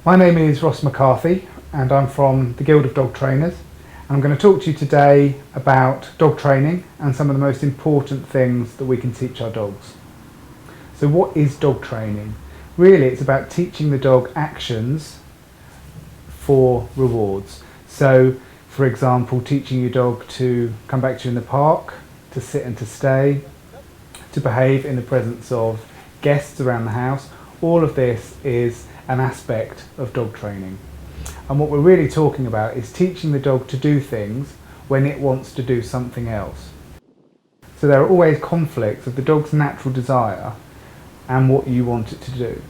My name is Mccarthy and I'm from the Guild of Dog Trainers. I'm going to talk to you today about dog training and some of the most important things that we can teach our dogs. So what is dog training? Really, it's about teaching the dog actions for rewards. So for example, teaching your dog to come back to you in the park, to sit and to stay, to behave in the presence of guests around the house. All of this is an aspect of dog training. And what we're really talking about is teaching the dog to do things when it wants to do something else. So there are always conflicts of the dog's natural desire and what you want it to do.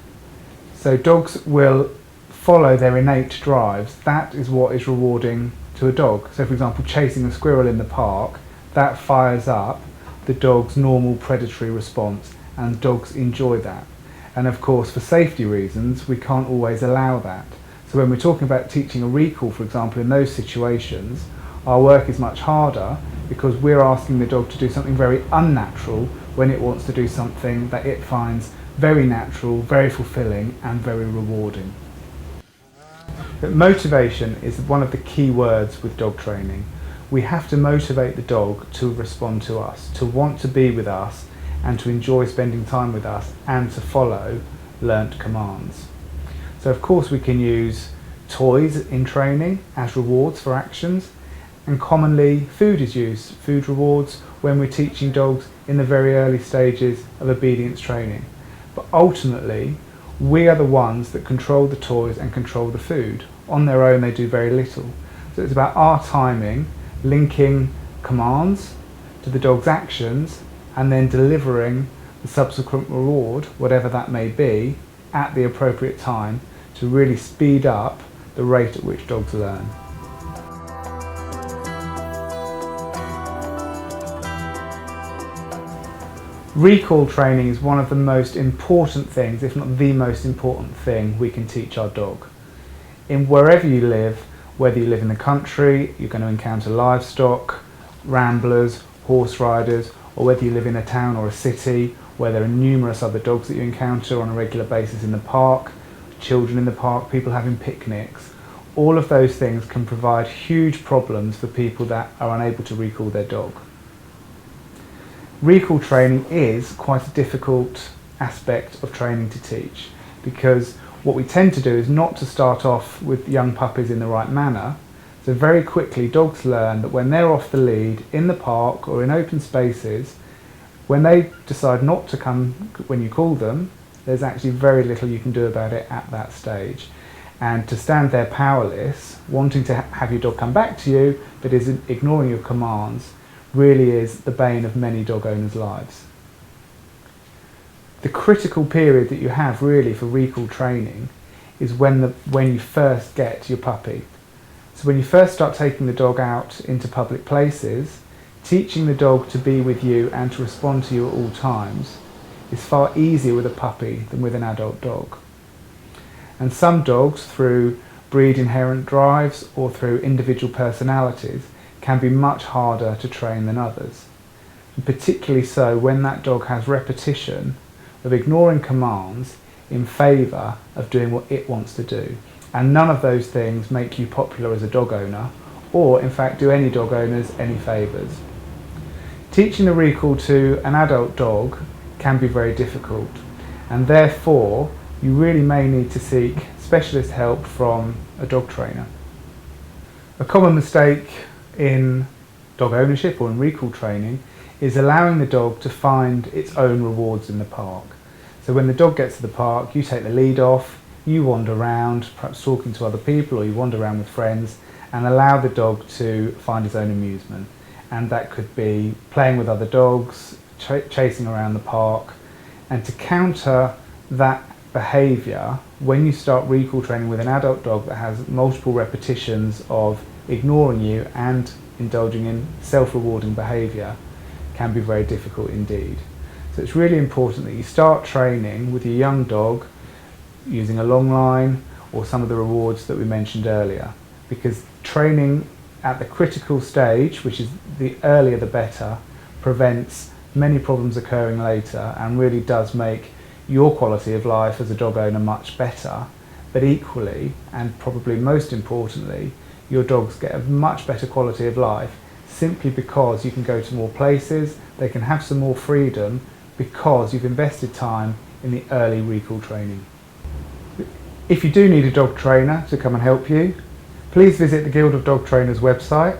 So dogs will follow their innate drives. That is what is rewarding to a dog. So for example, chasing a squirrel in the park, that fires up the dog's normal predatory response, and dogs enjoy that. And of course, for safety reasons, we can't always allow that. So when we're talking about teaching a recall, for example, in those situations, our work is much harder because we're asking the dog to do something very unnatural when it wants to do something that it finds very natural, very fulfilling, and very rewarding. But motivation is one of the key words with dog training. We have to motivate the dog to respond to us, to want to be with us, and to enjoy spending time with us, and to follow learnt commands. So of course we can use toys in training as rewards for actions, and commonly food is used, food rewards, when we're teaching dogs in the very early stages of obedience training. But ultimately, we are the ones that control the toys and control the food. On their own they do very little. So it's about our timing, linking commands to the dog's actions, and then delivering the subsequent reward, whatever that may be, at the appropriate time to really speed up the rate at which dogs learn. Recall training is one of the most important things, if not the most important thing we can teach our dog. In wherever you live, whether you live in the country, you're going to encounter livestock, ramblers, horse riders, or whether you live in a town or a city where there are numerous other dogs that you encounter on a regular basis in the park, children in the park, people having picnics. All of those things can provide huge problems for people that are unable to recall their dog. Recall training is quite a difficult aspect of training to teach, because what we tend to do is not to start off with young puppies in the right manner. So very quickly dogs learn that when they're off the lead in the park or in open spaces, when they decide not to come when you call them, there's actually very little you can do about it at that stage. And to stand there powerless, wanting to have your dog come back to you, but is ignoring your commands, really is the bane of many dog owners' lives. The critical period that you have really for recall training is when you first get your puppy. So when you first start taking the dog out into public places, teaching the dog to be with you and to respond to you at all times is far easier with a puppy than with an adult dog. And some dogs, through breed inherent drives or through individual personalities, can be much harder to train than others. And particularly so when that dog has repetition of ignoring commands in favour of doing what it wants to do. And none of those things make you popular as a dog owner, or in fact do any dog owners any favours. Teaching the recall to an adult dog can be very difficult, and therefore you really may need to seek specialist help from a dog trainer. A common mistake in dog ownership or in recall training is allowing the dog to find its own rewards in the park. So when the dog gets to the park, you take the lead off, you wander around, perhaps talking to other people, or you wander around with friends, and allow the dog to find his own amusement. And that could be playing with other dogs, chasing around the park. And to counter that behaviour, when you start recall training with an adult dog that has multiple repetitions of ignoring you and indulging in self-rewarding behaviour, can be very difficult indeed. So it's really important that you start training with your young dog using a long line or some of the rewards that we mentioned earlier, because training at the critical stage, which is the earlier the better, prevents many problems occurring later and really does make your quality of life as a dog owner much better but equally, and probably most importantly, your dogs get a much better quality of life simply because you can go to more places, they can have some more freedom because you've invested time in the early recall training. If you do need a dog trainer to come and help you, please visit the Guild of Dog Trainers website,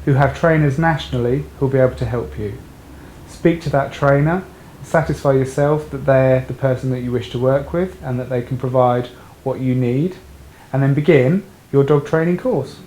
who have trainers nationally who will be able to help you. Speak to that trainer, satisfy yourself that they're the person that you wish to work with and that they can provide what you need, and then begin your dog training course.